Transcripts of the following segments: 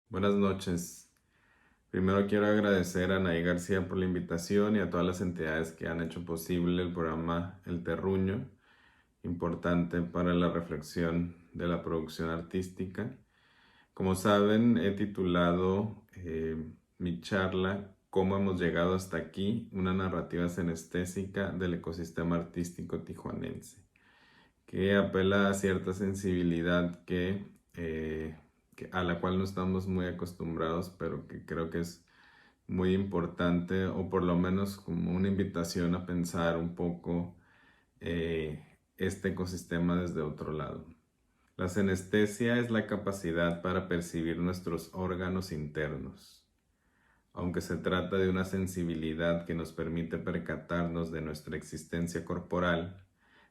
Buenas noches. Primero quiero agradecer a Anaí García por la invitación y a todas las entidades que han hecho posible el programa El Terruño, importante para la reflexión de la producción artística. Como saben, he titulado mi charla ¿Cómo hemos llegado hasta aquí? Una narrativa senestésica del ecosistema artístico tijuanense, que apela a cierta sensibilidad a la cual no estamos muy acostumbrados, pero que creo que es muy importante, o por lo menos como una invitación a pensar un poco este ecosistema desde otro lado. La senestesia es la capacidad para percibir nuestros órganos internos. Aunque se trata de una sensibilidad que nos permite percatarnos de nuestra existencia corporal,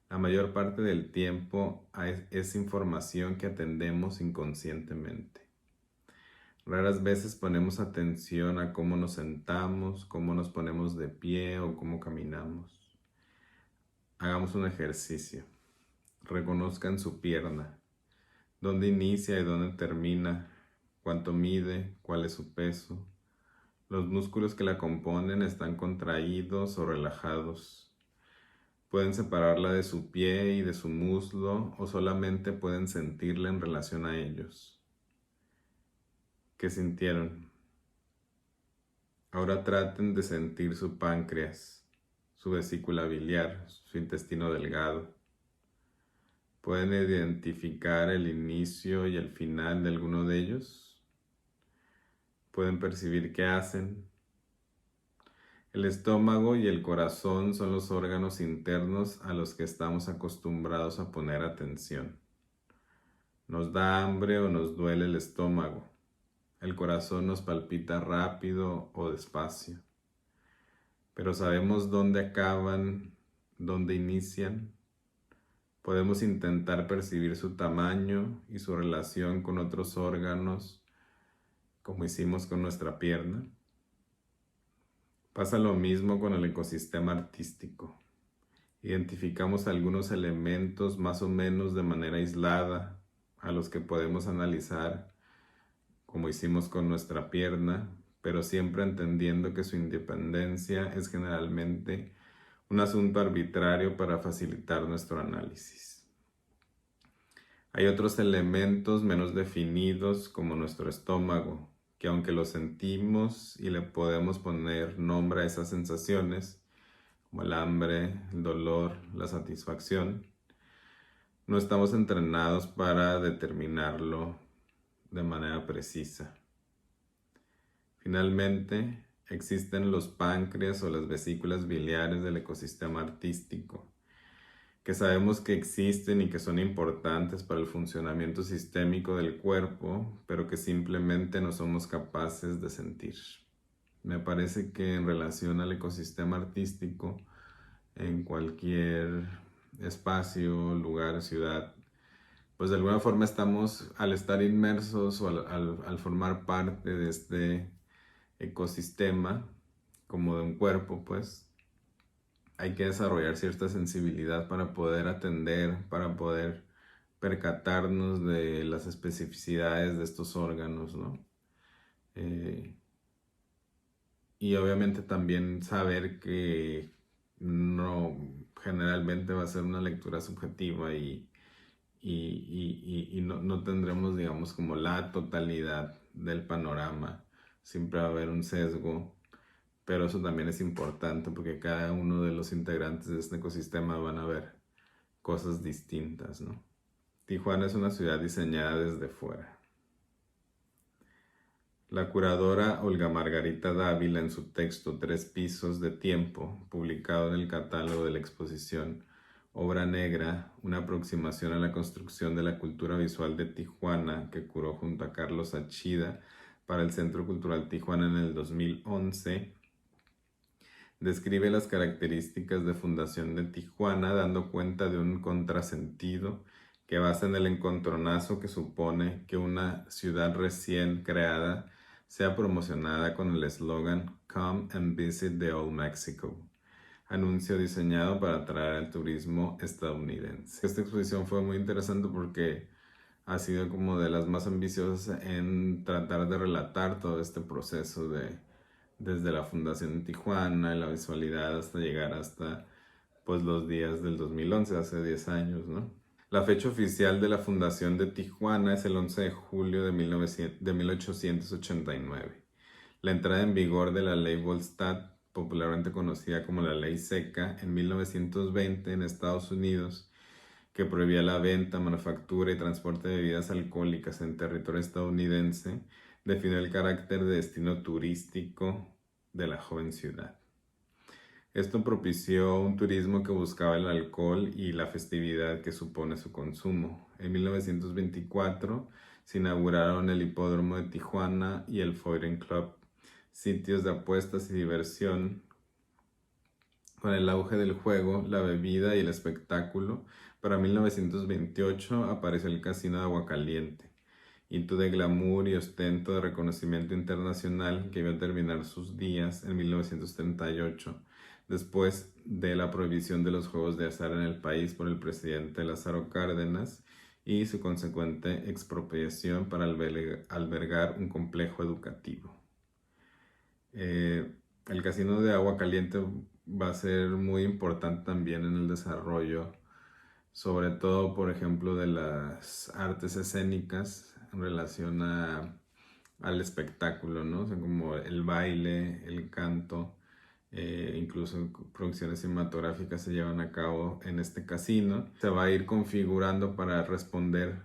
la mayor parte del tiempo es información que atendemos inconscientemente. Raras veces ponemos atención a cómo nos sentamos, cómo nos ponemos de pie o cómo caminamos. Hagamos un ejercicio. Reconozcan su pierna, dónde inicia y dónde termina, cuánto mide, cuál es su peso. Los músculos que la componen están contraídos o relajados. Pueden separarla de su pie y de su muslo o solamente pueden sentirla en relación a ellos. ¿Qué sintieron? Ahora traten de sentir su páncreas, su vesícula biliar, su intestino delgado. ¿Pueden identificar el inicio y el final de alguno de ellos? ¿Pueden percibir qué hacen? El estómago y el corazón son los órganos internos a los que estamos acostumbrados a poner atención. Nos da hambre o nos duele el estómago. El corazón nos palpita rápido o despacio. Pero sabemos dónde acaban, dónde inician. Podemos intentar percibir su tamaño y su relación con otros órganos, como hicimos con nuestra pierna. Pasa lo mismo con el ecosistema artístico. Identificamos algunos elementos más o menos de manera aislada, a los que podemos analizar, como hicimos con nuestra pierna, pero siempre entendiendo que su independencia es generalmente un asunto arbitrario para facilitar nuestro análisis. Hay otros elementos menos definidos, como nuestro estómago, que aunque lo sentimos y le podemos poner nombre a esas sensaciones, como el hambre, el dolor, la satisfacción, no estamos entrenados para determinarlo de manera precisa. Finalmente, existen los páncreas o las vesículas biliares del ecosistema artístico, que sabemos que existen y que son importantes para el funcionamiento sistémico del cuerpo, pero que simplemente no somos capaces de sentir. Me parece que en relación al ecosistema artístico, en cualquier espacio, lugar, ciudad, pues de alguna forma estamos, al estar inmersos o al formar parte de este ecosistema, como de un cuerpo, pues hay que desarrollar cierta sensibilidad para poder atender, para poder percatarnos de las especificidades de estos órganos, ¿no? Y obviamente también saber que no generalmente va a ser una lectura subjetiva y no tendremos, digamos, como la totalidad del panorama. Siempre va a haber un sesgo, pero eso también es importante porque cada uno de los integrantes de este ecosistema van a ver cosas distintas, ¿no? Tijuana es una ciudad diseñada desde fuera. La curadora Olga Margarita Dávila, en su texto Tres pisos de tiempo, publicado en el catálogo de la exposición Obra Negra, una aproximación a la construcción de la cultura visual de Tijuana, que curó junto a Carlos Achida para el Centro Cultural Tijuana en el 2011, describe las características de fundación de Tijuana, dando cuenta de un contrasentido que basa en el encontronazo que supone que una ciudad recién creada sea promocionada con el eslogan "Come and visit the old Mexico", anuncio diseñado para atraer al turismo estadounidense. Esta exposición fue muy interesante porque ha sido como de las más ambiciosas en tratar de relatar todo este proceso desde la fundación de Tijuana y la visualidad hasta llegar hasta pues los días del 2011, hace 10 años, ¿no? La fecha oficial de la fundación de Tijuana es el 11 de julio de 1889. La entrada en vigor de la ley Volstead, popularmente conocida como la ley seca, en 1920 en Estados Unidos, que prohibía la venta, manufactura y transporte de bebidas alcohólicas en territorio estadounidense, definió el carácter de destino turístico de la joven ciudad. Esto propició un turismo que buscaba el alcohol y la festividad que supone su consumo. En 1924 se inauguraron el Hipódromo de Tijuana y el Foyeren Club, sitios de apuestas y diversión. Con el auge del juego, la bebida y el espectáculo, para 1928 apareció el Casino de Aguacaliente, hito de glamour y ostento de reconocimiento internacional que iba a terminar sus días en 1938, después de la prohibición de los juegos de azar en el país por el presidente Lázaro Cárdenas y su consecuente expropiación para albergar un complejo educativo. El Casino de Aguacaliente va a ser muy importante también en el desarrollo, sobre todo, por ejemplo, de las artes escénicas en relación al espectáculo, ¿no? O sea, como el baile, el canto, incluso producciones cinematográficas se llevan a cabo en este casino. Se va a ir configurando para responder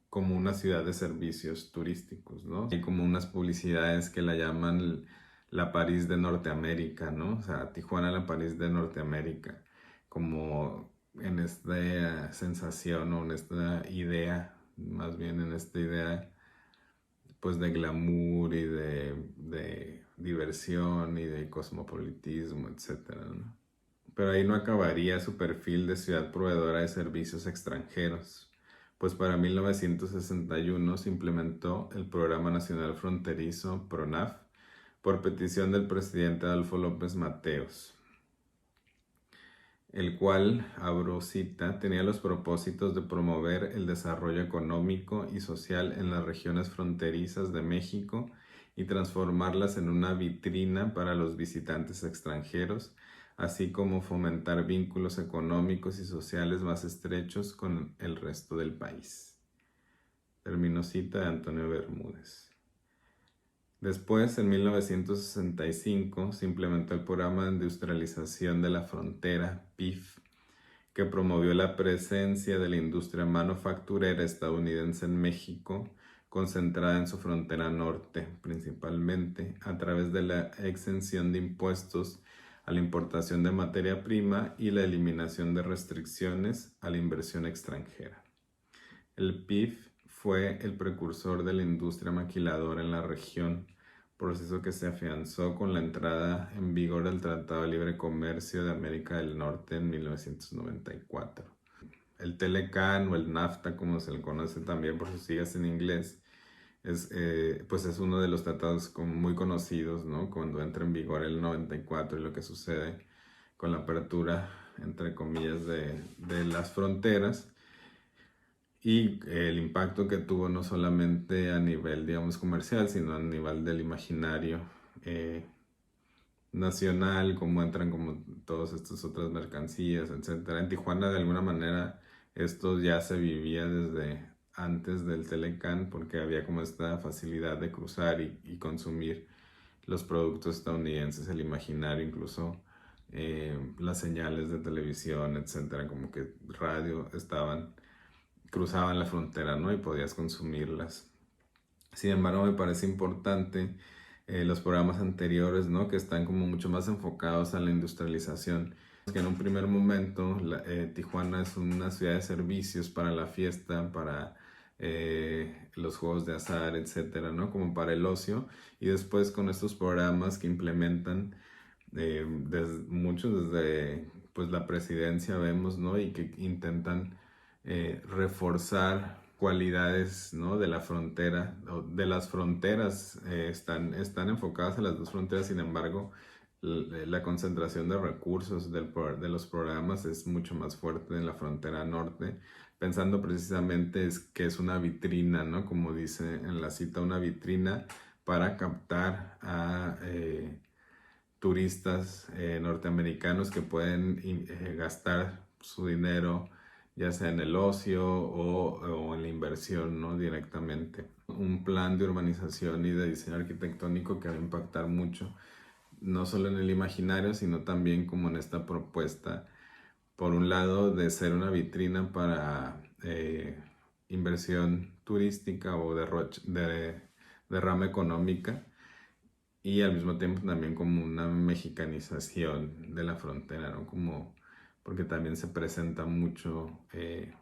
como una ciudad de servicios turísticos, ¿no? Hay como unas publicidades que la llaman la París de Norteamérica, ¿no? O sea, Tijuana la París de Norteamérica, como en esta sensación o en esta idea, más bien en esta idea pues de glamour y de diversión y de cosmopolitismo, etcétera, ¿no? Pero ahí no acabaría su perfil de ciudad proveedora de servicios extranjeros, pues para 1961 se implementó el Programa Nacional Fronterizo PRONAF por petición del presidente Adolfo López Mateos, el cual, abro cita, tenía los propósitos de promover el desarrollo económico y social en las regiones fronterizas de México y transformarlas en una vitrina para los visitantes extranjeros, así como fomentar vínculos económicos y sociales más estrechos con el resto del país. Termino cita de Antonio Bermúdez. Después, en 1965, se implementó el Programa de Industrialización de la Frontera, PIF, que promovió la presencia de la industria manufacturera estadounidense en México, concentrada en su frontera norte, principalmente a través de la exención de impuestos a la importación de materia prima y la eliminación de restricciones a la inversión extranjera. El PIF fue el precursor de la industria maquiladora en la región, proceso que se afianzó con la entrada en vigor del Tratado de Libre Comercio de América del Norte en 1994. El Telecan o el NAFTA, como se le conoce también por sus siglas en inglés, pues es uno de los tratados como muy conocidos, ¿no? Cuando entra en vigor el 94 y lo que sucede con la apertura, entre comillas, de las fronteras. Y el impacto que tuvo no solamente a nivel, digamos, comercial, sino a nivel del imaginario nacional, cómo entran como todas estas otras mercancías, etc. En Tijuana, de alguna manera, esto ya se vivía desde antes del Telecán, porque había como esta facilidad de cruzar y consumir los productos estadounidenses, el imaginario, incluso las señales de televisión, etc. Como que radio cruzaban la frontera, ¿no? Y podías consumirlas. Sin embargo, me parece importante los programas anteriores, ¿no? Que están como mucho más enfocados a la industrialización. Que en un primer momento Tijuana es una ciudad de servicios para la fiesta, para los juegos de azar, etcétera, ¿no? Como para el ocio. Y después con estos programas que implementan muchos desde pues la presidencia vemos, ¿no? Y que intentan reforzar cualidades, ¿no? De la frontera, de las fronteras, están enfocadas a las dos fronteras. Sin embargo, la concentración de recursos de los programas es mucho más fuerte en la frontera norte, pensando precisamente es que es una vitrina, ¿no? Como dice en la cita, una vitrina para captar a turistas norteamericanos que pueden gastar su dinero ya sea en el ocio o en la inversión, ¿no? Directamente. Un plan de urbanización y de diseño arquitectónico que va a impactar mucho, no solo en el imaginario, sino también como en esta propuesta, por un lado, de ser una vitrina para inversión turística o de rama económica, y al mismo tiempo también como una mexicanización de la frontera, ¿no? Como, porque también se presenta mucho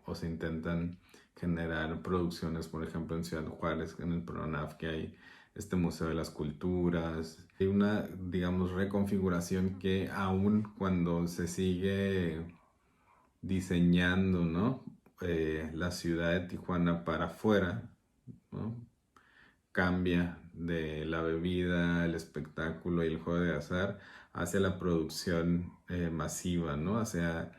o se intentan generar producciones, por ejemplo, en Ciudad Juárez, en el PRONAF, que hay este Museo de las Culturas. Hay una, digamos, reconfiguración que aún cuando se sigue diseñando, ¿no? La ciudad de Tijuana para afuera, ¿no? Cambia de la bebida, el espectáculo y el juego de azar hacia la producción masiva, ¿no? Hacia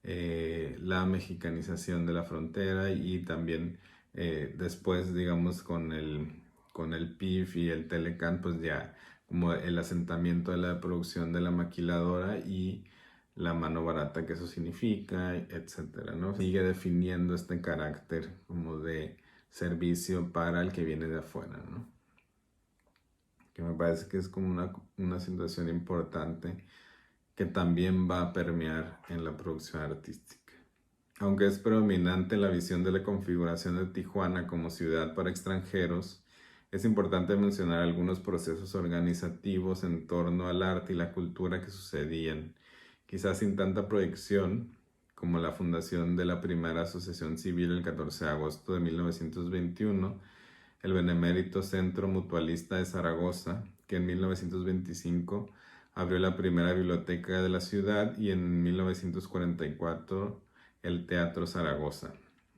la mexicanización de la frontera y también después, digamos, con el PIF y el Telecán, pues ya como el asentamiento de la producción de la maquiladora y la mano barata que eso significa, etcétera, ¿no? Sigue definiendo este carácter como de servicio para el que viene de afuera, ¿no? Que me parece que es como una situación importante que también va a permear en la producción artística. Aunque es predominante la visión de la configuración de Tijuana como ciudad para extranjeros, es importante mencionar algunos procesos organizativos en torno al arte y la cultura que sucedían, quizás sin tanta proyección, como la fundación de la primera asociación civil el 14 de agosto de 1921, el Benemérito Centro Mutualista de Zaragoza, que en 1925 abrió la primera biblioteca de la ciudad, y en 1944 el Teatro Zaragoza,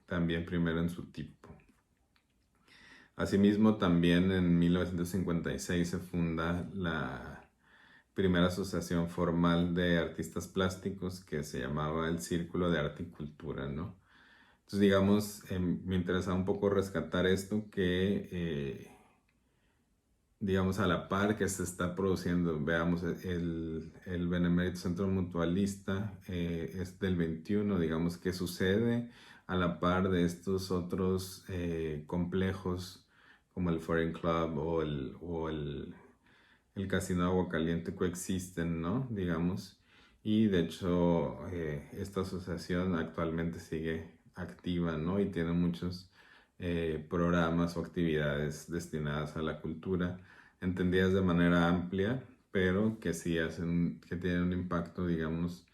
también primero en su tipo. Asimismo, también en 1956 se funda la primera asociación formal de artistas plásticos que se llamaba el Círculo de Arte y Cultura, ¿no? Entonces, digamos, me interesa un poco rescatar esto que, digamos, a la par que se está produciendo, veamos, el Benemérito Centro Mutualista es del 21, digamos, que sucede a la par de estos otros complejos como el Foreign Club el Casino Agua Caliente coexisten, ¿no? Digamos, y de hecho esta asociación actualmente sigue activa, ¿no? Y tiene muchos programas o actividades destinadas a la cultura, entendidas de manera amplia, pero que sí que tienen un impacto, digamos,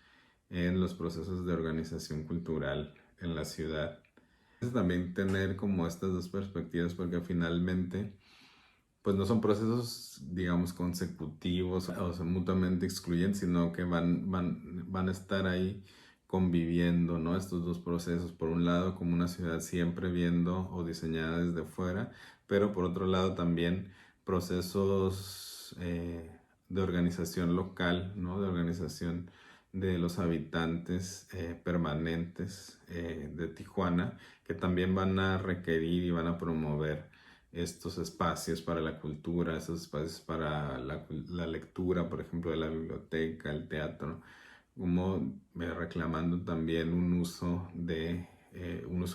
en los procesos de organización cultural en la ciudad. Es también tener como estas dos perspectivas, porque finalmente pues no son procesos, digamos, consecutivos o sea, mutuamente excluyentes, sino que van a estar ahí conviviendo, ¿no? Estos dos procesos, por un lado, como una ciudad siempre viendo o diseñada desde fuera, pero por otro lado también procesos de organización local, ¿no? De organización de los habitantes permanentes de Tijuana, que también van a requerir y van a promover estos espacios para la cultura, estos espacios para la lectura, por ejemplo, de la biblioteca, el teatro, como reclamando también un uso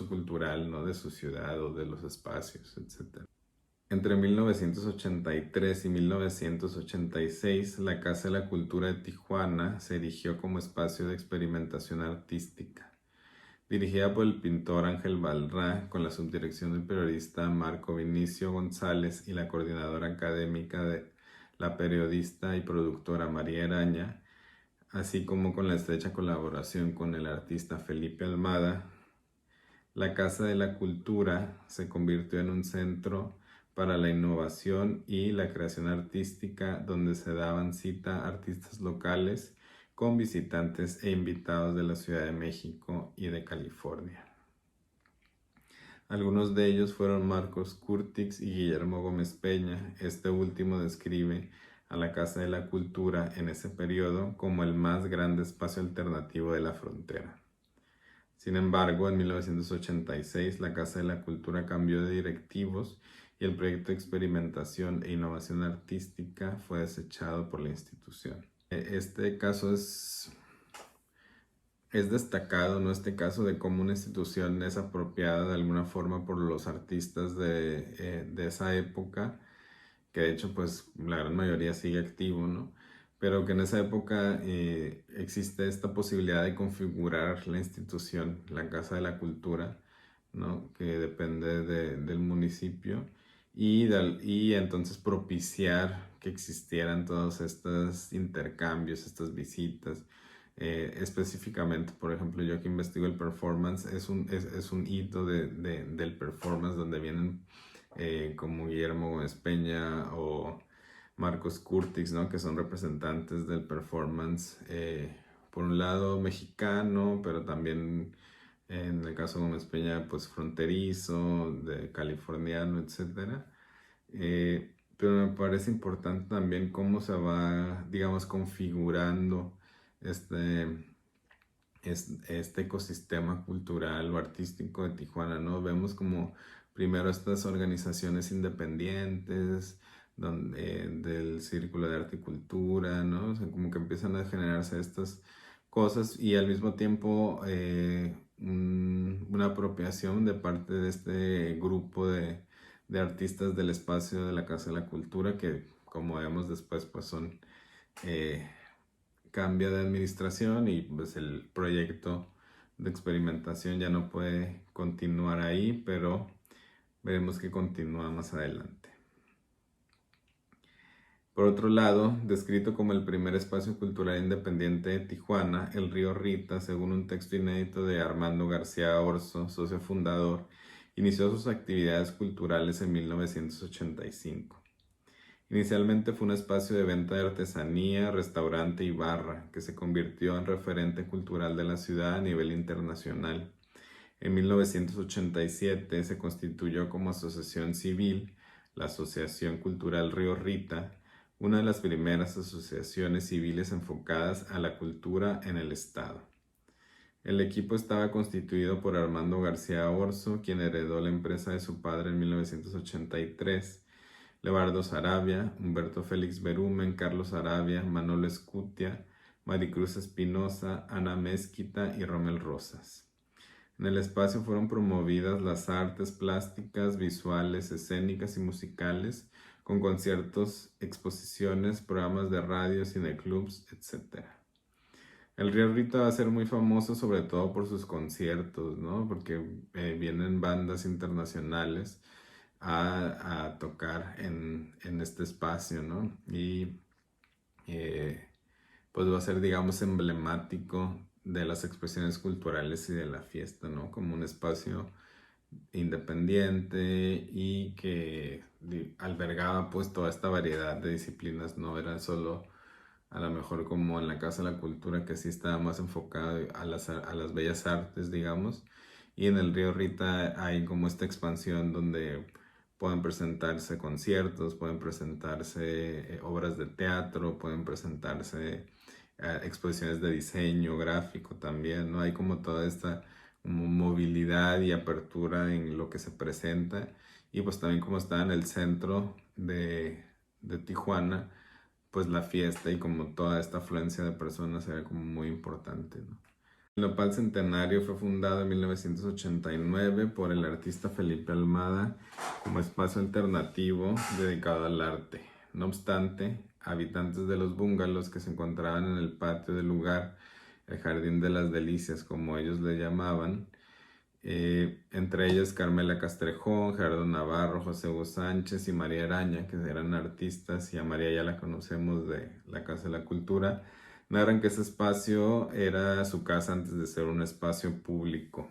cultural, ¿no? De su ciudad o de los espacios, etc. Entre 1983 y 1986, la Casa de la Cultura de Tijuana se erigió como espacio de experimentación artística. Dirigida por el pintor Ángel Balrá, con la subdirección del periodista Marco Vinicio González y la coordinadora académica de la periodista y productora María Araña, así como con la estrecha colaboración con el artista Felipe Almada, la Casa de la Cultura se convirtió en un centro para la innovación y la creación artística, donde se daban cita artistas locales con visitantes e invitados de la Ciudad de México y de California. Algunos de ellos fueron Marcos Curtix y Guillermo Gómez Peña. Este último describe a la Casa de la Cultura en ese periodo como el más grande espacio alternativo de la frontera. Sin embargo, en 1986 la Casa de la Cultura cambió de directivos y el proyecto de experimentación e innovación artística fue desechado por la institución. Este caso es destacado, ¿no? Este caso de cómo una institución es apropiada de alguna forma por los artistas de esa época, que de hecho pues la gran mayoría sigue activo, ¿no? Pero que en esa época existe esta posibilidad de configurar la institución, la Casa de la Cultura, ¿no? Que depende del municipio y entonces propiciar que existieran todos estos intercambios, estas visitas. Específicamente, por ejemplo, yo que investigo el performance, es un hito del performance donde vienen como Guillermo Gómez Peña o Marcos Curtix, ¿no? Que son representantes del performance, por un lado mexicano, pero también en el caso de Gómez Peña, pues fronterizo, de californiano, etc. Pero me parece importante también cómo se va, digamos, configurando este, este ecosistema cultural o artístico de Tijuana, ¿no? Vemos como primero estas organizaciones independientes del Círculo de Arte y Cultura, ¿no? O sea, como que empiezan a generarse estas cosas y al mismo tiempo una apropiación de parte de este grupo de artistas del espacio de la Casa de la Cultura que, como vemos después, pues son... cambia de administración y pues el proyecto de experimentación ya no puede continuar ahí, pero veremos que continúa más adelante. Por otro lado, descrito como el primer espacio cultural independiente de Tijuana, el río Rita, según un texto inédito de Armando García Orso, socio fundador, inició sus actividades culturales en 1985. Inicialmente fue un espacio de venta de artesanía, restaurante y barra, que se convirtió en referente cultural de la ciudad a nivel internacional. En 1987 se constituyó como asociación civil la Asociación Cultural Río Rita, una de las primeras asociaciones civiles enfocadas a la cultura en el estado. El equipo estaba constituido por Armando García Orso, quien heredó la empresa de su padre en 1983, Leonardo Saravia, Humberto Félix Berumen, Carlos Saravia, Manolo Escutia, Maricruz Espinosa, Ana Mezquita y Romel Rosas. En el espacio fueron promovidas las artes plásticas, visuales, escénicas y musicales, con conciertos, exposiciones, programas de radio, cineclubs, etc. El Río Rita va a ser muy famoso sobre todo por sus conciertos, ¿no? Porque vienen bandas internacionales a tocar en este espacio, ¿no? Y pues va a ser, digamos, emblemático de las expresiones culturales y de la fiesta, ¿no? Como un espacio independiente y que albergaba pues toda esta variedad de disciplinas, no era solo a lo mejor como en la Casa de la Cultura que sí estaba más enfocado a las bellas artes, digamos, y en el Río Rita hay como esta expansión donde pueden presentarse conciertos, pueden presentarse obras de teatro, pueden presentarse exposiciones de diseño gráfico también, ¿no? Hay como toda esta como movilidad y apertura en lo que se presenta y pues también como está en el centro de Tijuana, pues la fiesta y como toda esta afluencia de personas era como muy importante, ¿no? El Nopal Centenario fue fundado en 1989 por el artista Felipe Almada como espacio alternativo dedicado al arte. No obstante, habitantes de los bungalows que se encontraban en el patio del lugar, el Jardín de las Delicias, como ellos le llamaban, entre ellas Carmela Castrejón, Gerardo Navarro, José Hugo Sánchez y María Araña, que eran artistas, y a María ya la conocemos de la Casa de la Cultura, narran que ese espacio era su casa antes de ser un espacio público.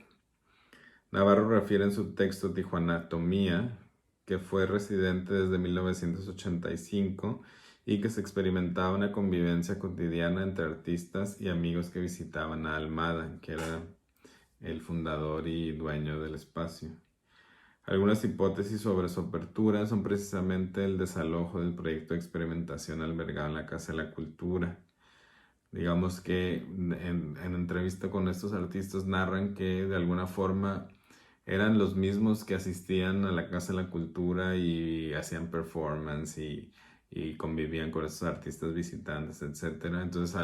Navarro refiere en su texto Tijuanatomía que fue residente desde 1985 y que se experimentaba una convivencia cotidiana entre artistas y amigos que visitaban a Almada, que era el fundador y dueño del espacio. Algunas hipótesis sobre su apertura son precisamente el desalojo del proyecto de experimentación albergado en la Casa de la Cultura, Digamos que en entrevista con estos artistas narran que de alguna forma eran los mismos que asistían a la Casa de la Cultura y hacían performance y convivían con estos artistas visitantes, etcétera. Entonces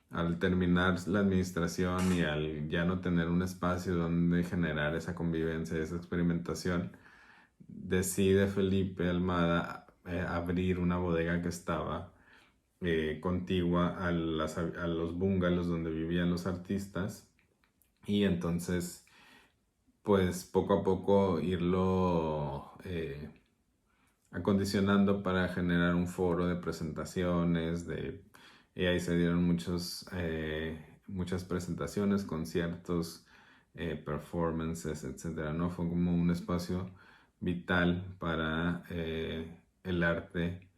al terminar la administración y al ya no tener un espacio donde generar esa convivencia, esa experimentación, decide Felipe Almada abrir una bodega que estaba contigua a los bungalows donde vivían los artistas, y entonces pues poco a poco irlo acondicionando para generar un foro de presentaciones, y ahí se dieron muchas presentaciones, conciertos, performances, etcétera, ¿no? Fue como un espacio vital para el arte,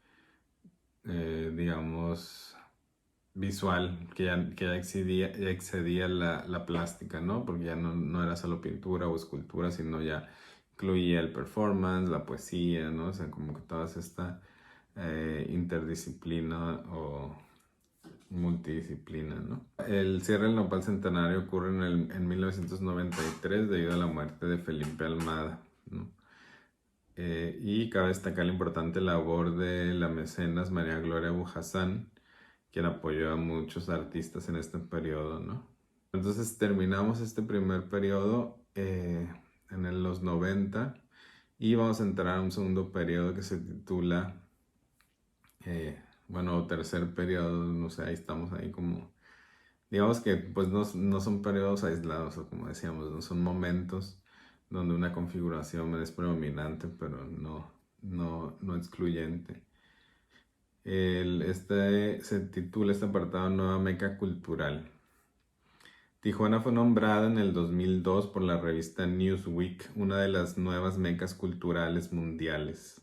digamos, visual, ya excedía la plástica, ¿no? Porque ya no era solo pintura o escultura, sino ya incluía el performance, la poesía, ¿no? O sea, como que toda esta interdisciplina o multidisciplina, ¿no? El cierre del Nopal Centenario ocurre en 1993 debido a la muerte de Felipe Almada, ¿no? Y cabe destacar la importante labor de la mecenas María Gloria Bujasán, quien apoyó a muchos artistas en este periodo, ¿no? Entonces terminamos este primer periodo en los 90 y vamos a entrar a un segundo periodo que se titula, bueno, tercer periodo, no sé, ahí estamos ahí como, digamos que pues no son periodos aislados, o como decíamos, no son momentos donde una configuración es predominante, pero no excluyente. Se titula este apartado Nueva Meca Cultural. Tijuana fue nombrada en el 2002 por la revista Newsweek una de las nuevas mecas culturales mundiales.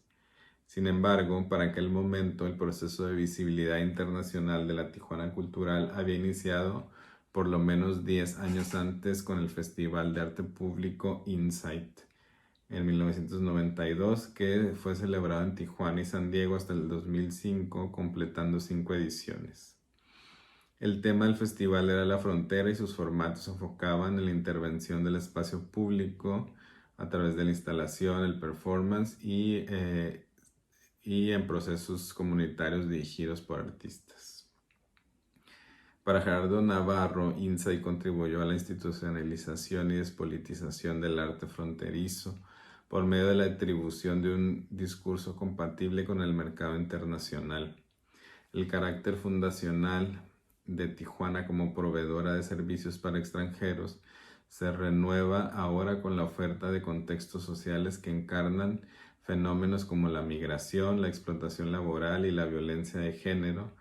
Sin embargo, para aquel momento el proceso de visibilidad internacional de la Tijuana Cultural había iniciado por lo menos 10 años antes con el Festival de Arte Público Insight en 1992, que fue celebrado en Tijuana y San Diego hasta el 2005, completando 5 ediciones. El tema del festival era la frontera y sus formatos se enfocaban en la intervención del espacio público a través de la instalación, el performance y en procesos comunitarios dirigidos por artistas. Para Gerardo Navarro, Insight contribuyó a la institucionalización y despolitización del arte fronterizo por medio de la atribución de un discurso compatible con el mercado internacional. El carácter fundacional de Tijuana como proveedora de servicios para extranjeros se renueva ahora con la oferta de contextos sociales que encarnan fenómenos como la migración, la explotación laboral y la violencia de género.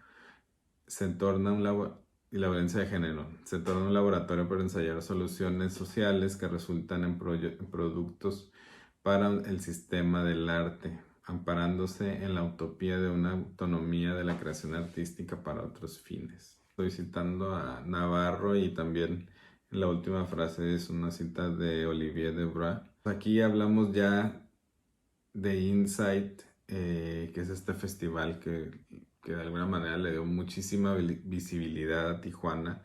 La violencia de género se torna un laboratorio para ensayar soluciones sociales que resultan en productos para el sistema del arte, amparándose en la utopía de una autonomía de la creación artística para otros fines. Estoy citando a Navarro y también en la última frase es una cita de Olivier Debras. Aquí hablamos ya de Insight, que es este festival que de alguna manera le dio muchísima visibilidad a Tijuana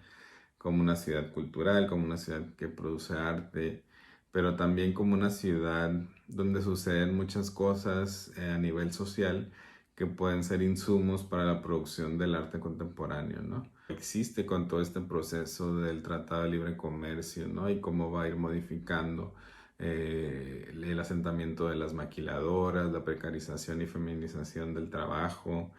como una ciudad cultural, como una ciudad que produce arte, pero también como una ciudad donde suceden muchas cosas a nivel social que pueden ser insumos para la producción del arte contemporáneo, ¿no? Existe con todo este proceso del Tratado de Libre Comercio, ¿no? Y cómo va a ir modificando el asentamiento de las maquiladoras, la precarización y feminización del trabajo,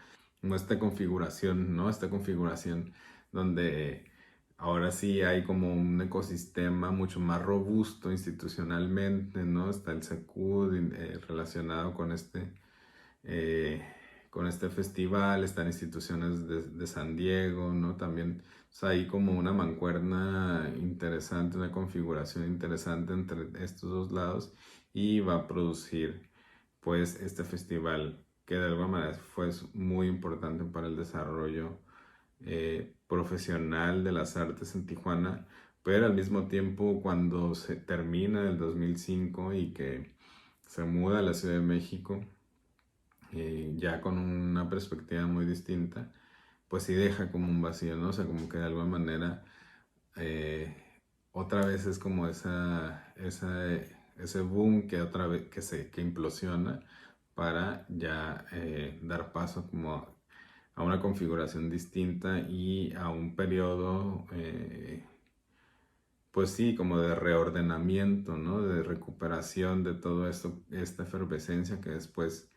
como esta configuración, ¿no? Esta configuración donde ahora sí hay como un ecosistema mucho más robusto institucionalmente, ¿no? Está el Secud relacionado con este festival, están instituciones de San Diego, ¿no? También hay como una mancuerna interesante, una configuración interesante entre estos dos lados, y va a producir pues este festival que de alguna manera fue muy importante para el desarrollo profesional de las artes en Tijuana, pero al mismo tiempo cuando se termina el 2005 y que se muda a la Ciudad de México, ya con una perspectiva muy distinta, pues sí deja como un vacío, ¿no? O sea, como que de alguna manera otra vez es como ese boom que otra vez que implosiona para ya dar paso como a una configuración distinta y a un periodo, pues sí, como de reordenamiento, ¿no? De recuperación de todo esto, esta efervescencia que después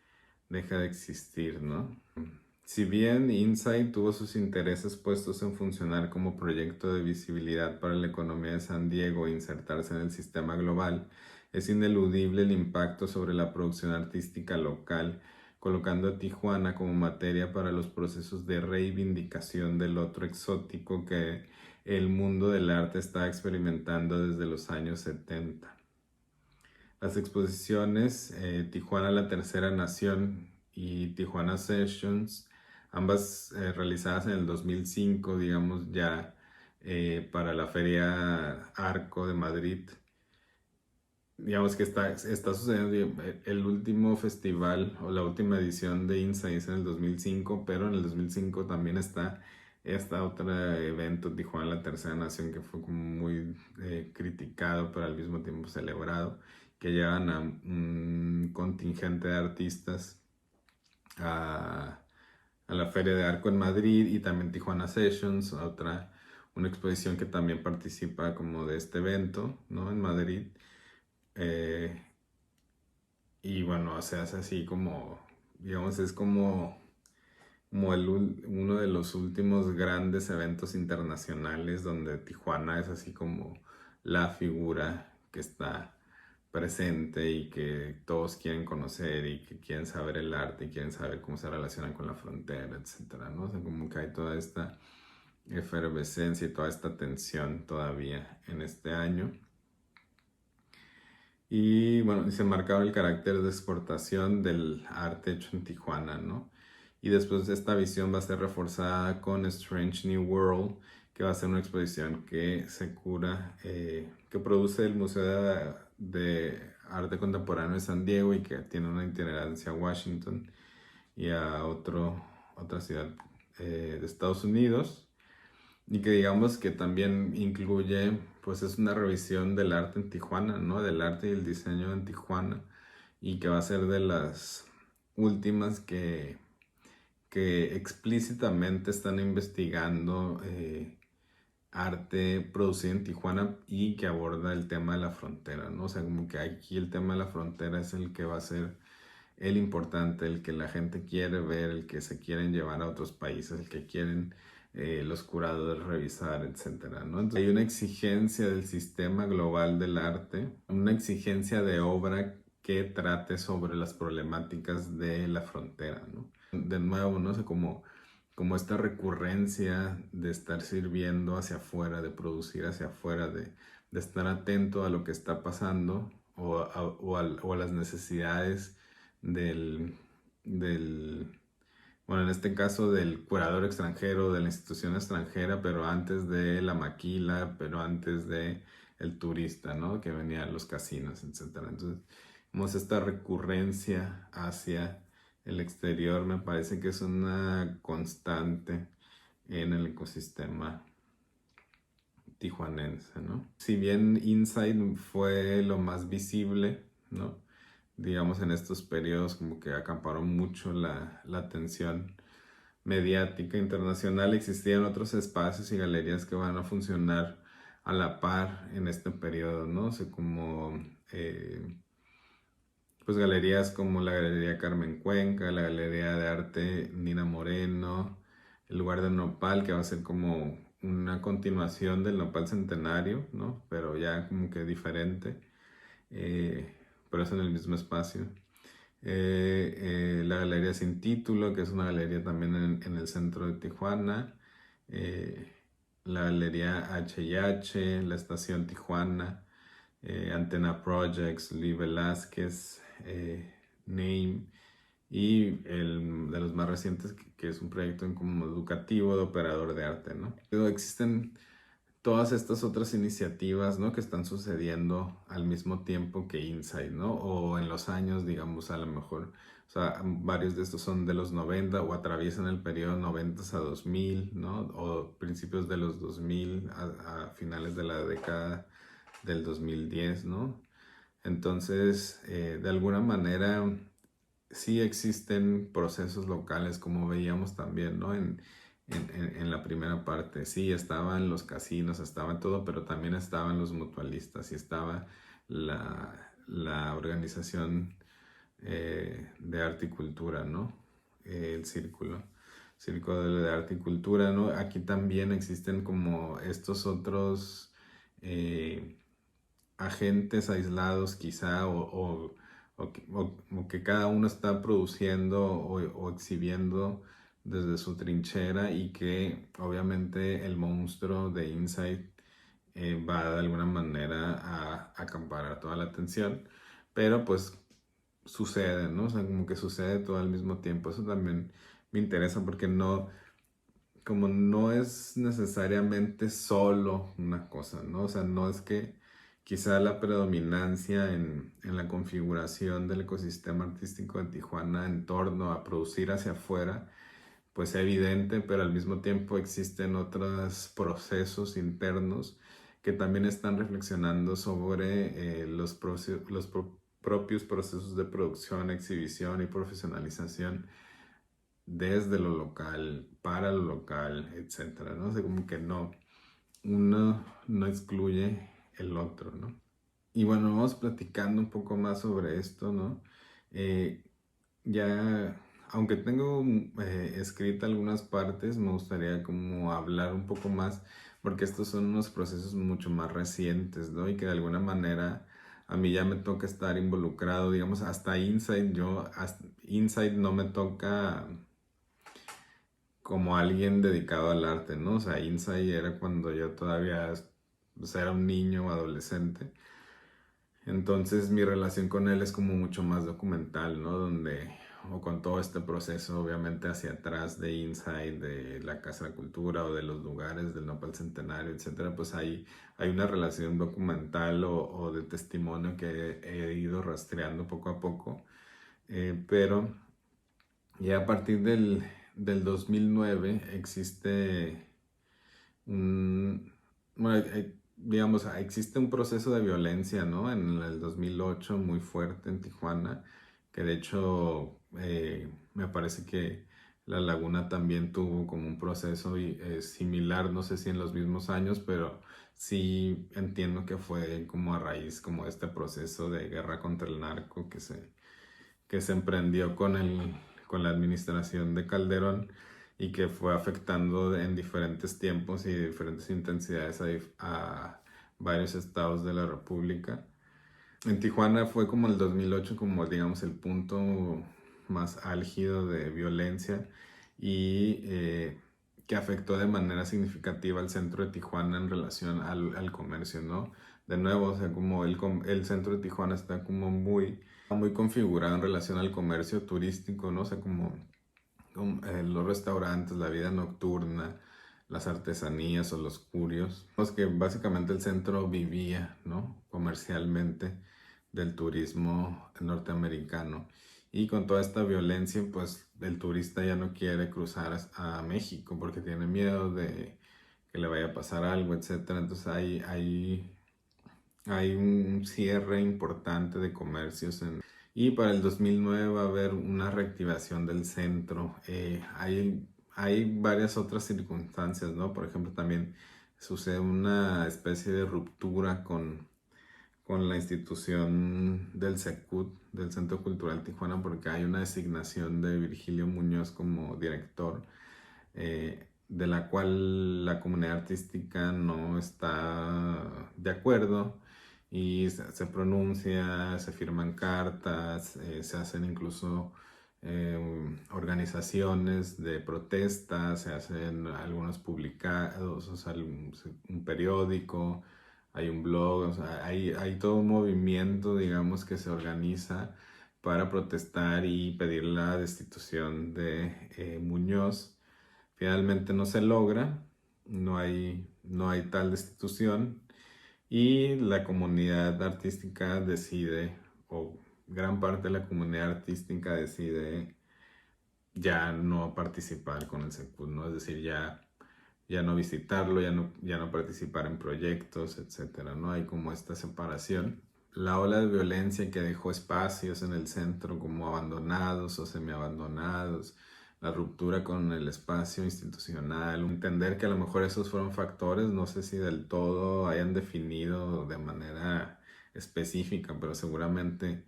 deja de existir, ¿no? Si bien Insight tuvo sus intereses puestos en funcionar como proyecto de visibilidad para la economía de San Diego e insertarse en el sistema global, es ineludible el impacto sobre la producción artística local, colocando a Tijuana como materia para los procesos de reivindicación del otro exótico que el mundo del arte está experimentando desde los años 70. Las exposiciones Tijuana la Tercera Nación y Tijuana Sessions, ambas realizadas en el 2005, digamos ya para la Feria Arco de Madrid. Digamos que está sucediendo el último festival o la última edición de Insights en el 2005, pero en el 2005 también está esta otra evento, Tijuana la Tercera Nación, que fue como muy criticado, pero al mismo tiempo celebrado, que llevan a un contingente de artistas a, a la Feria de Arco en Madrid, y también Tijuana Sessions, una exposición que también participa como de este evento, ¿no? En Madrid. Eh, y bueno, se hace así como, digamos, es como uno de los últimos grandes eventos internacionales donde Tijuana es así como la figura que está presente y que todos quieren conocer y que quieren saber el arte y quieren saber cómo se relaciona con la frontera, etcétera, ¿no? O sea, como que hay toda esta efervescencia y toda esta tensión todavía en este año. Y bueno, se marcaba el carácter de exportación del arte hecho en Tijuana, ¿no? Y después esta visión va a ser reforzada con Strange New World, que va a ser una exposición que que produce el Museo de Arte Contemporáneo de San Diego y que tiene una itinerancia a Washington y a otra ciudad de Estados Unidos. Y que digamos que también incluye, pues es una revisión del arte en Tijuana, ¿no? Del arte y el diseño en Tijuana. Y que va a ser de las últimas que explícitamente están investigando arte producido en Tijuana y que aborda el tema de la frontera, ¿no? O sea, como que aquí el tema de la frontera es el que va a ser el importante, el que la gente quiere ver, el que se quieren llevar a otros países, el que quieren los curadores revisar, etcétera, ¿no? Entonces, hay una exigencia del sistema global del arte, una exigencia de obra que trate sobre las problemáticas de la frontera, ¿no? De nuevo, ¿no? O sea, como esta recurrencia de estar sirviendo hacia afuera, de producir hacia afuera, de estar atento a lo que está pasando o a las necesidades del, bueno, en este caso del curador extranjero, de la institución extranjera, pero antes de la maquila, pero antes de el turista, ¿no? Que venía a los casinos, etcétera. Entonces, vemos esta recurrencia hacia el exterior, me parece que es una constante en el ecosistema tijuanense, ¿no? Si bien Inside fue lo más visible, ¿no? Digamos, en estos periodos como que acaparó mucho la atención mediática internacional, existían otros espacios y galerías que van a funcionar a la par en este periodo, ¿no? O sea, como pues galerías como la Galería Carmen Cuenca, la Galería de Arte Nina Moreno, el lugar de Nopal, que va a ser como una continuación del Nopal Centenario, ¿no? Pero ya como que diferente, pero es en el mismo espacio. La Galería Sin Título, que es una galería también en el centro de Tijuana. eh, la Galería H&H, la Estación Tijuana, Antena Projects, Luis Velázquez, Name, y el de los más recientes, que es un proyecto como educativo de operador de arte, ¿no? Pero existen todas estas otras iniciativas, ¿no? Que están sucediendo al mismo tiempo que Insight, ¿no? O en los años, digamos, a lo mejor, o sea, varios de estos son de los 90 o atraviesan el periodo 90 a 2000, ¿no? O principios de los 2000 a finales de la década del 2010, ¿no? Entonces, de alguna manera, sí existen procesos locales, como veíamos también, ¿no? En la primera parte, sí, estaban los casinos, estaba todo, pero también estaban los mutualistas y estaba la organización de arte y cultura, ¿no? El círculo de arte y cultura, ¿no? Aquí también existen como estos otros agentes aislados quizá o que cada uno está produciendo o exhibiendo desde su trinchera y que obviamente el monstruo de Insight va de alguna manera a acaparar toda la atención, pero pues sucede, ¿no? O sea, como que sucede todo al mismo tiempo. Eso también me interesa porque como no es necesariamente solo una cosa, ¿no? O sea, no es que quizá la predominancia en la configuración del ecosistema artístico de Tijuana en torno a producir hacia afuera, pues sea evidente, pero al mismo tiempo existen otros procesos internos que también están reflexionando sobre propios procesos de producción, exhibición y profesionalización desde lo local, para lo local, etcétera, ¿no? O sea, como que no, uno no excluye el otro, ¿no? Y bueno, vamos platicando un poco más sobre esto, ¿no? Eh, ya, aunque tengo escrita algunas partes, me gustaría como hablar un poco más, porque estos son unos procesos mucho más recientes, ¿no? Y que de alguna manera a mí ya me toca estar involucrado, digamos, hasta Insight no me toca como alguien dedicado al arte, ¿no? O sea, Insight era cuando yo todavía pues, era un niño o adolescente. Entonces mi relación con él es como mucho más documental, ¿no? O con todo este proceso, obviamente hacia atrás de Insight, de la Casa de la Cultura o de los lugares del Nopal Centenario, etcétera, pues hay una relación documental o de testimonio que he ido rastreando poco a poco. Pero ya a partir del 2009 existe un, bueno, digamos, existe un proceso de violencia, ¿no? En el 2008 muy fuerte en Tijuana, que de hecho me parece que La Laguna también tuvo como un proceso similar, no sé si en los mismos años, pero sí entiendo que fue como a raíz como de este proceso de guerra contra el narco que se emprendió con la administración de Calderón y que fue afectando en diferentes tiempos y de diferentes intensidades a varios estados de la República. En Tijuana fue como el 2008 como digamos el punto más álgido de violencia y que afectó de manera significativa al centro de Tijuana en relación al comercio, ¿no? De nuevo, o sea, como el centro de Tijuana está como muy configurado en relación al comercio turístico, ¿no? O sea, como los restaurantes, la vida nocturna, las artesanías o los curios. Pues que básicamente el centro vivía, ¿no? Comercialmente del turismo norteamericano. Y con toda esta violencia, pues el turista ya no quiere cruzar a México porque tiene miedo de que le vaya a pasar algo, etcétera. Entonces hay un cierre importante de comercios y para el 2009 va a haber una reactivación del centro. Hay varias otras circunstancias, ¿no? Por ejemplo, también sucede una especie de ruptura con la institución del SECUT, del Centro Cultural Tijuana, porque hay una designación de Virgilio Muñoz como director, de la cual la comunidad artística no está de acuerdo y se pronuncia, se firman cartas, se hacen incluso organizaciones de protesta, se hacen algunos publicados, o sea, un periódico, hay un blog, o sea, hay todo un movimiento, digamos, que se organiza para protestar y pedir la destitución de Muñoz. Finalmente no se logra, no hay tal destitución y la comunidad artística decide, o gran parte de la comunidad artística decide ya no participar con el Secut, ¿no? Es decir, ya no visitarlo, ya no participar en proyectos, etcétera, ¿no? Hay como esta separación. La ola de violencia que dejó espacios en el centro como abandonados o semiabandonados, la ruptura con el espacio institucional, entender que a lo mejor esos fueron factores, no sé si del todo hayan definido de manera específica, pero seguramente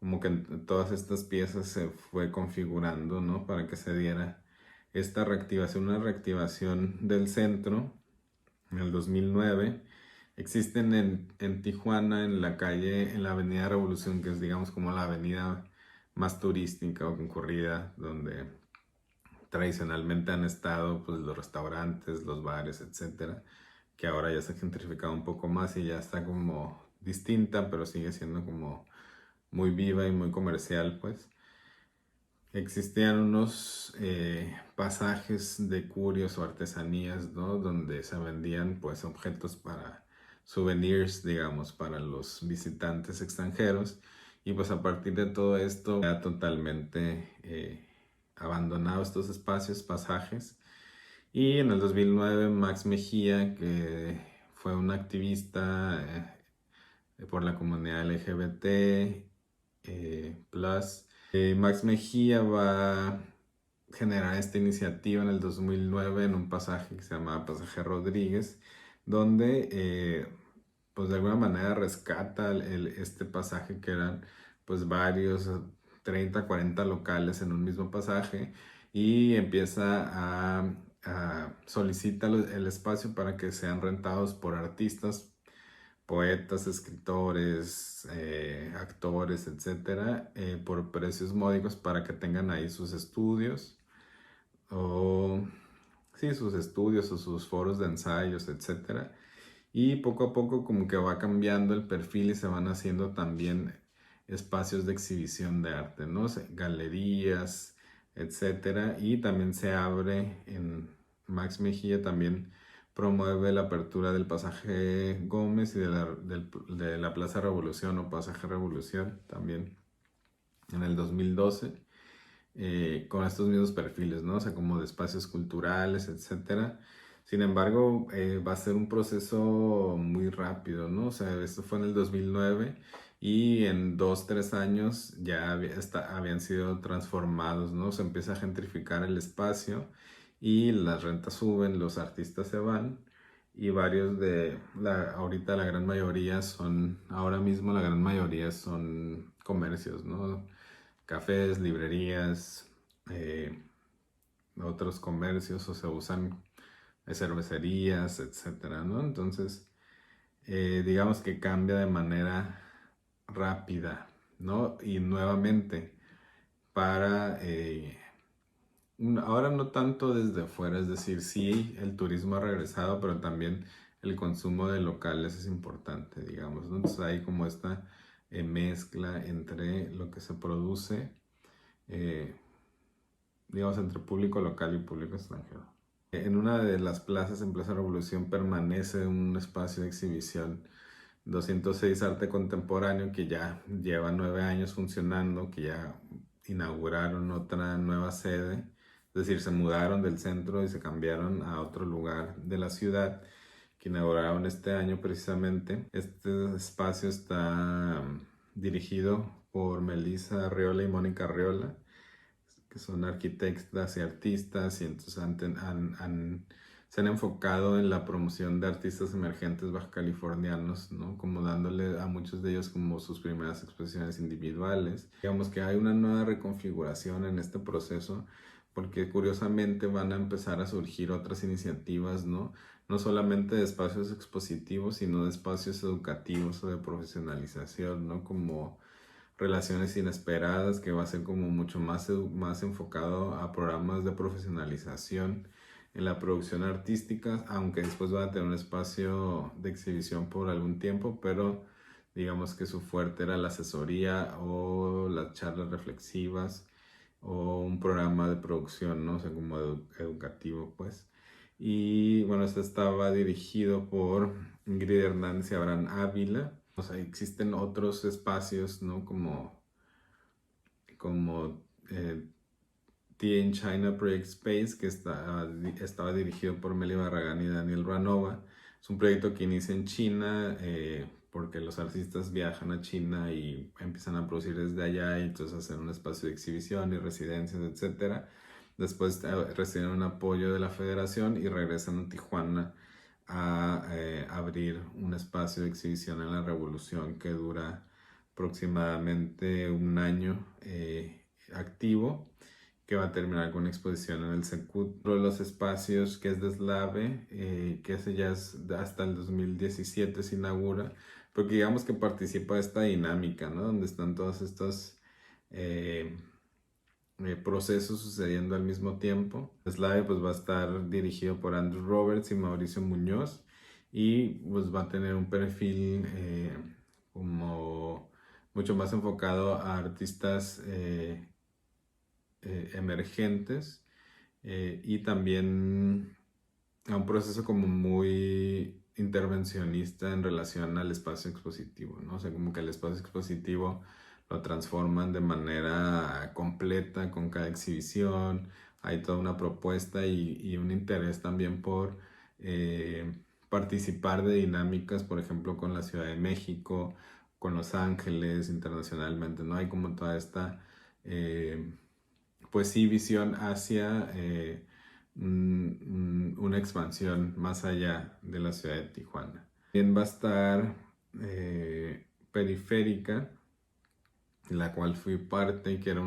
como que en todas estas piezas se fue configurando, ¿no? Para que se diera esta reactivación, una reactivación del centro en el 2009. Existen en Tijuana, en la calle, en la Avenida Revolución, que es digamos como la avenida más turística o concurrida, donde tradicionalmente han estado pues, los restaurantes, los bares, etcétera, que ahora ya se ha gentrificado un poco más y ya está como distinta, pero sigue siendo como muy viva y muy comercial, pues. Existían unos pasajes de curios o artesanías, ¿no? Donde se vendían pues objetos para souvenirs, digamos, para los visitantes extranjeros. Y pues a partir de todo esto, ya totalmente abandonado estos espacios, pasajes. Y en el 2009 Max Mejía, que fue un activista por la comunidad LGBT, plus, Max Mejía va a generar esta iniciativa en el 2009 en un pasaje que se llama Pasaje Rodríguez, donde pues de alguna manera rescata este pasaje que eran pues varios 30, 40 locales en un mismo pasaje y empieza a solicitar el espacio para que sean rentados por artistas, poetas, escritores, actores, etcétera, por precios módicos para que tengan ahí sus estudios o sí, sus estudios o sus foros de ensayos, etcétera. Y poco a poco como que va cambiando el perfil y se van haciendo también espacios de exhibición de arte, ¿no? Galerías, etcétera. Y también se abre en Max Mejía también promueve la apertura del pasaje Gómez y de la Plaza Revolución o pasaje Revolución también en el 2012 con estos mismos perfiles, ¿no? O sea, como de espacios culturales, etcétera. Sin embargo, va a ser un proceso muy rápido, ¿no? O sea, esto fue en el 2009 y en 2, 3 años ya habían sido transformados, ¿no? Se empieza a gentrificar el espacio y las rentas suben, los artistas se van y ahorita la gran mayoría ahora mismo la gran mayoría son comercios, ¿no? Cafés, librerías, eh, otros comercios, o se usan cervecerías, etcétera, ¿no? Entonces, digamos que cambia de manera rápida, ¿no? Y nuevamente, ahora no tanto desde afuera, es decir, sí, el turismo ha regresado, pero también el consumo de locales es importante, digamos, ¿no? Entonces hay como esta mezcla entre lo que se produce, eh, digamos, entre público local y público extranjero. En una de las plazas en Plaza Revolución permanece un espacio de exhibición 206 Arte Contemporáneo que ya lleva 9 años funcionando, que ya inauguraron otra nueva sede, es decir, se mudaron del centro y se cambiaron a otro lugar de la ciudad que inauguraron este año precisamente. Este espacio está dirigido por Melissa Arriola y Mónica Arriola, que son arquitectas y artistas, y entonces se han enfocado en la promoción de artistas emergentes bajacalifornianos, ¿no? Como dándole a muchos de ellos como sus primeras exposiciones individuales. Digamos que hay una nueva reconfiguración en este proceso, porque curiosamente van a empezar a surgir otras iniciativas, ¿no? No solamente de espacios expositivos, sino de espacios educativos o de profesionalización, ¿no? Como Relaciones Inesperadas, que va a ser como mucho más enfocado a programas de profesionalización en la producción artística, aunque después va a tener un espacio de exhibición por algún tiempo, pero digamos que su fuerte era la asesoría o las charlas reflexivas o un programa de producción, ¿no? O sea, como educativo, pues. Y bueno, este estaba dirigido por Ingrid Hernández y Abraham Ávila. O sea, existen otros espacios, ¿no? Como Tea in China Project Space, que estaba dirigido por Meli Barragán y Daniel Ranova. Es un proyecto que inicia en China porque los artistas viajan a China y empiezan a producir desde allá y entonces hacer un espacio de exhibición y residencias, etc. Después reciben un apoyo de la federación y regresan a Tijuana a abrir un espacio de exhibición en la Revolución que dura aproximadamente un año activo, que va a terminar con una exposición en el Secut. Otro de los espacios que es de Slave, que ese ya es hasta el 2017 se inaugura, porque digamos que participa de esta dinámica, ¿no? Donde están todos estos eh, procesos sucediendo al mismo tiempo. Slave pues va a estar dirigido por Andrew Roberts y Mauricio Muñoz y pues va a tener un perfil como mucho más enfocado a artistas emergentes y también a un proceso como muy intervencionista en relación al espacio expositivo, ¿no? O sea, como que el espacio expositivo lo transforman de manera completa con cada exhibición, hay toda una propuesta y un interés también por participar de dinámicas, por ejemplo, con la Ciudad de México, con Los Ángeles, internacionalmente, ¿no? Hay como toda esta pues sí, visión hacia una expansión más allá de la ciudad de Tijuana. También va a estar Periférica, la cual fui parte y que era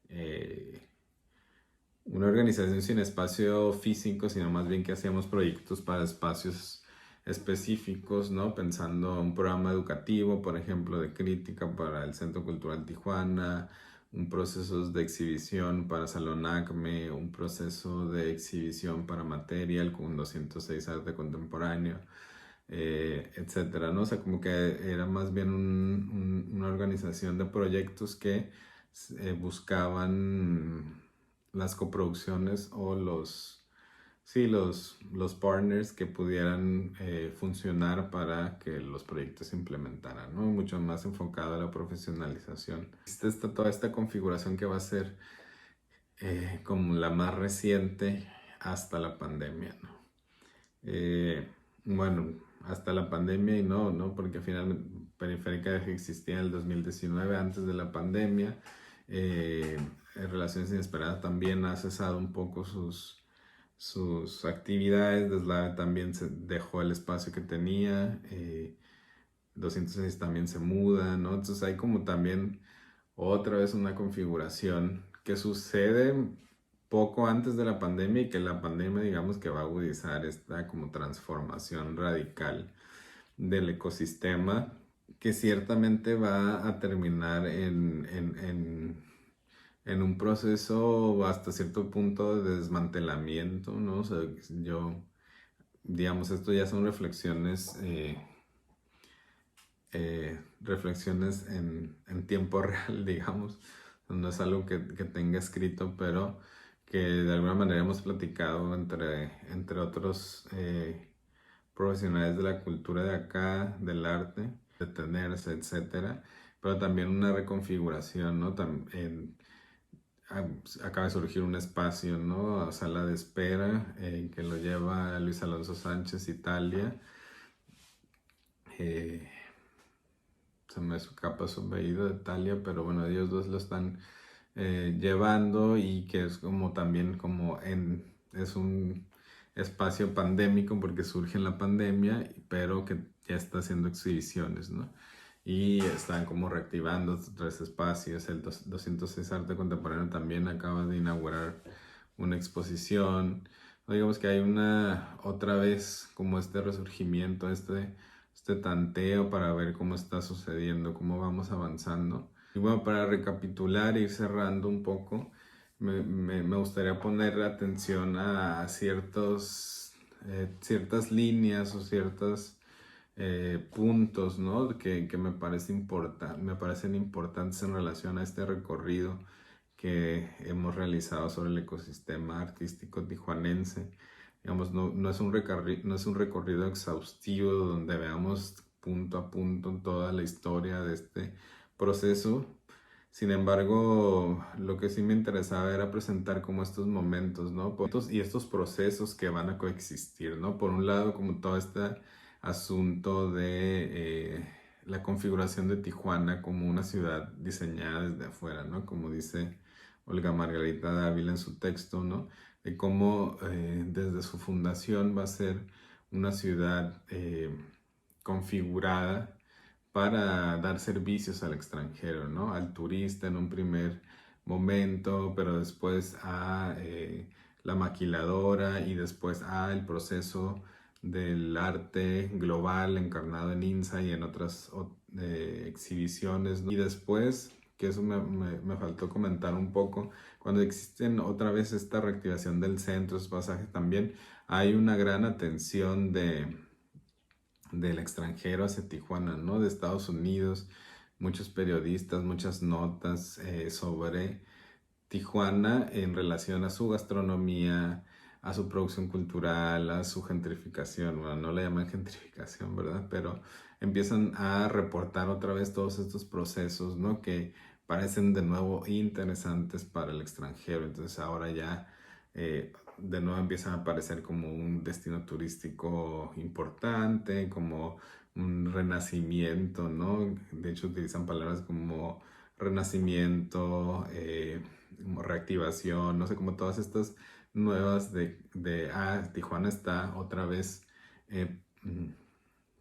eh, una organización sin espacio físico, sino más bien que hacíamos proyectos para espacios específicos, ¿no? Pensando un programa educativo, por ejemplo, de crítica para el Centro Cultural Tijuana, un proceso de exhibición para Salón Acme, un proceso de exhibición para Material con 206 Arte Contemporáneo, etcétera, ¿no? O sea, como que era más bien una organización de proyectos que buscaban las coproducciones o los partners que pudieran funcionar para que los proyectos se implementaran, ¿no? Mucho más enfocado a la profesionalización. Está toda esta configuración que va a ser como la más reciente hasta la pandemia, ¿no? Bueno, hasta la pandemia y no, porque finalmente Periférica existía en el 2019, antes de la pandemia. Relaciones Inesperadas también ha cesado un poco sus actividades. Deslave también se dejó el espacio que tenía. 206 también se muda, ¿no? Entonces hay como también otra vez una configuración que sucede poco antes de la pandemia y que la pandemia digamos que va a agudizar esta como transformación radical del ecosistema que ciertamente va a terminar en un proceso hasta cierto punto de desmantelamiento, ¿no? O sea, digamos, esto ya son reflexiones en tiempo real, digamos. No es algo que tenga escrito, pero que de alguna manera hemos platicado entre otros profesionales de la cultura de acá, del arte, detenerse, etcétera, pero también una reconfiguración, ¿no? Acaba de surgir un espacio, ¿no? Sala de espera, que lo lleva Luis Alonso Sánchez, Italia. Se me escapa su apellido de Italia, pero bueno, ellos dos lo están llevando y que es como también es un espacio pandémico porque surge en la pandemia, pero que ya está haciendo exhibiciones, ¿no? Y están como reactivando tres espacios. El 206 Arte Contemporáneo también acaba de inaugurar una exposición. No, digamos que hay otra vez como este resurgimiento, este tanteo para ver cómo está sucediendo, cómo vamos avanzando. Y bueno, para recapitular e ir cerrando un poco, me gustaría poner atención a ciertas líneas o ciertos puntos, ¿no? Que me parecen importantes en relación a este recorrido que hemos realizado sobre el ecosistema artístico tijuanense. Digamos, no es no es un recorrido exhaustivo donde veamos punto a punto toda la historia de este proceso. Sin embargo, lo que sí me interesaba era presentar como estos momentos, ¿no? Y estos procesos que van a coexistir, ¿no? Por un lado, como todo este asunto de la configuración de Tijuana como una ciudad diseñada desde afuera, ¿no? Como dice Olga Margarita Dávila en su texto, ¿no? De cómo desde su fundación va a ser una ciudad configurada para dar servicios al extranjero, ¿no? Al turista en un primer momento, pero después a la maquiladora y después a el proceso del arte global encarnado en INSA y en otras exhibiciones, ¿no? Y después, que eso me faltó comentar un poco, cuando existen otra vez esta reactivación del centro, esos pasajes también, hay una gran atención del extranjero hacia Tijuana, ¿no? De Estados Unidos, muchos periodistas, muchas notas sobre Tijuana en relación a su gastronomía, a su producción cultural, a su gentrificación. Bueno, no le llaman gentrificación, ¿verdad? Pero empiezan a reportar otra vez todos estos procesos, ¿no? Que parecen de nuevo interesantes para el extranjero. Entonces ahora ya de nuevo empiezan a aparecer como un destino turístico importante, como un renacimiento, ¿no? De hecho utilizan palabras como renacimiento, reactivación, no sé, como todas estas nuevas Tijuana está otra vez eh, mm,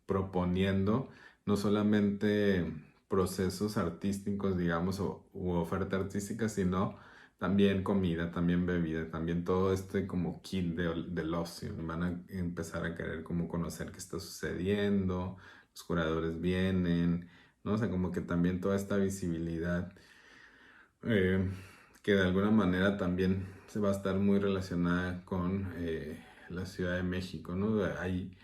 proponiendo no solamente procesos artísticos, digamos, u oferta artística, sino también comida, también bebida, también todo este como kit del ocio. Van a empezar a querer como conocer qué está sucediendo, los curadores vienen, ¿no? O sea, como que también toda esta visibilidad eh, que de alguna manera también se va a estar muy relacionada con la Ciudad de México, ¿no? Hay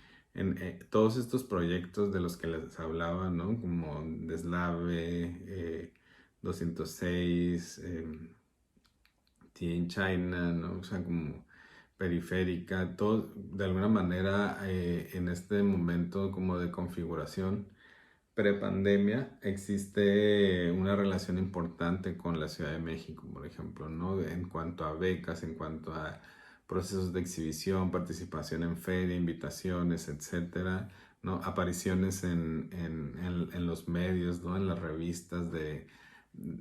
todos estos proyectos de los que les hablaba, ¿no? Como Deslave, 206, Teen China, ¿no? O sea, como periférica, todo de alguna manera en este momento como de configuración prepandemia existe una relación importante con la Ciudad de México, por ejemplo, ¿no? En cuanto a becas, en cuanto a procesos de exhibición, participación en feria, invitaciones, etcétera, ¿no? Apariciones en los medios, ¿no? En las revistas de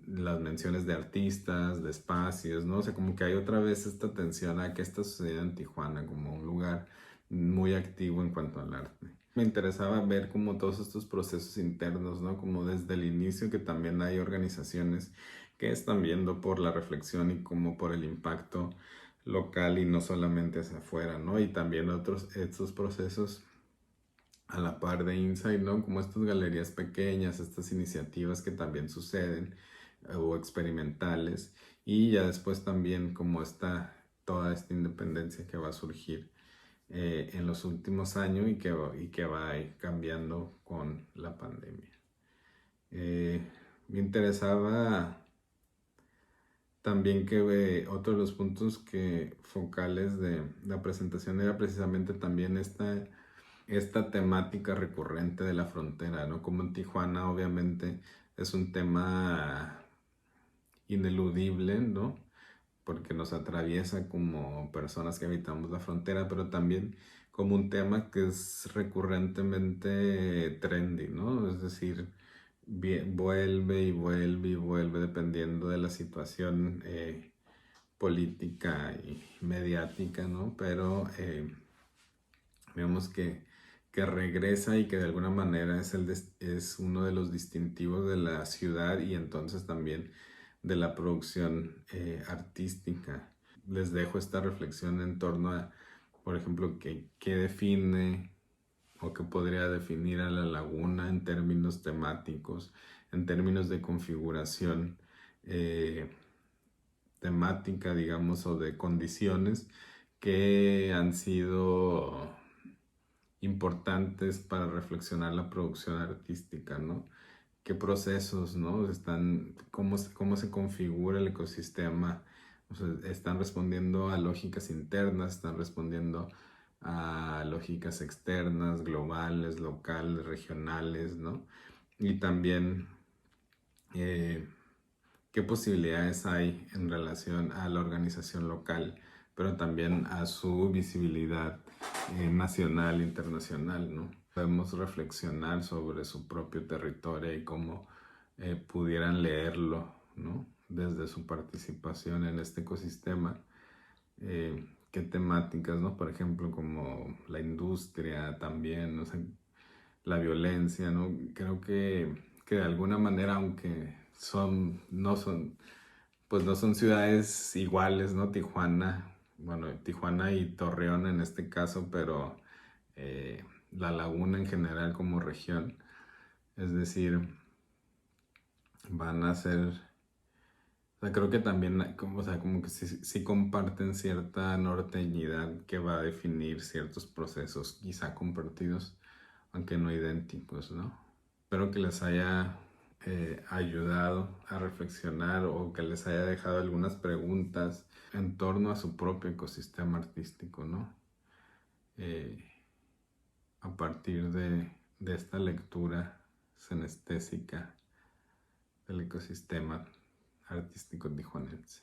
las menciones de artistas, de espacios, ¿no? O sea, como que hay otra vez esta atención a qué está sucediendo en Tijuana como un lugar muy activo en cuanto al arte. Me interesaba ver como todos estos procesos internos, ¿no? Como desde el inicio que también hay organizaciones que están viendo por la reflexión y como por el impacto local y no solamente hacia afuera, ¿no? Y también estos procesos a la par de Insight, ¿no? Como estas galerías pequeñas, estas iniciativas que también suceden o experimentales y ya después también como toda esta independencia que va a surgir en los últimos años y que va a ir cambiando con la pandemia. Me interesaba también que otro de los puntos focales de la presentación era precisamente también esta temática recurrente de la frontera, ¿no? Como en Tijuana obviamente es un tema ineludible, ¿no? Porque nos atraviesa como personas que habitamos la frontera, pero también como un tema que es recurrentemente trendy, ¿no? Es decir, vuelve y vuelve y vuelve dependiendo de la situación política y mediática, ¿no? Pero vemos que regresa y que de alguna manera es uno de los distintivos de la ciudad y entonces también de la producción artística. Les dejo esta reflexión en torno a, por ejemplo, qué define o qué podría definir a la laguna en términos temáticos, en términos de configuración temática, digamos, o de condiciones que han sido importantes para reflexionar la producción artística, ¿no? qué procesos, ¿no? Cómo se configura el ecosistema. O sea, están respondiendo a lógicas internas, están respondiendo a lógicas externas, globales, locales, regionales, ¿no? Y también eh, qué posibilidades hay en relación a la organización local, pero también a su visibilidad nacional e internacional, ¿no? Podemos reflexionar sobre su propio territorio y cómo pudieran leerlo, ¿no? Desde su participación en este ecosistema. Qué temáticas, ¿no? Por ejemplo, como la industria también, no sé, la violencia, ¿no? Creo que de alguna manera, aunque pues no son ciudades iguales, ¿no? Tijuana y Torreón en este caso, pero la laguna en general como región, es decir, van a ser, o sea, creo que también, o sea, como que sí comparten cierta norteñidad que va a definir ciertos procesos, quizá compartidos, aunque no idénticos, ¿no? Espero que les haya ayudado a reflexionar o que les haya dejado algunas preguntas en torno a su propio ecosistema artístico, ¿no? Eh, a partir de esta lectura senestésica del ecosistema artístico tijuanense.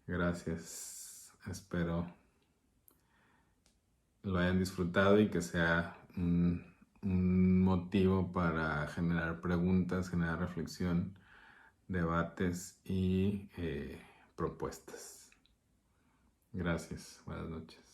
Gracias, espero lo hayan disfrutado y que sea un motivo para generar preguntas, generar reflexión, debates y propuestas. Gracias, buenas noches.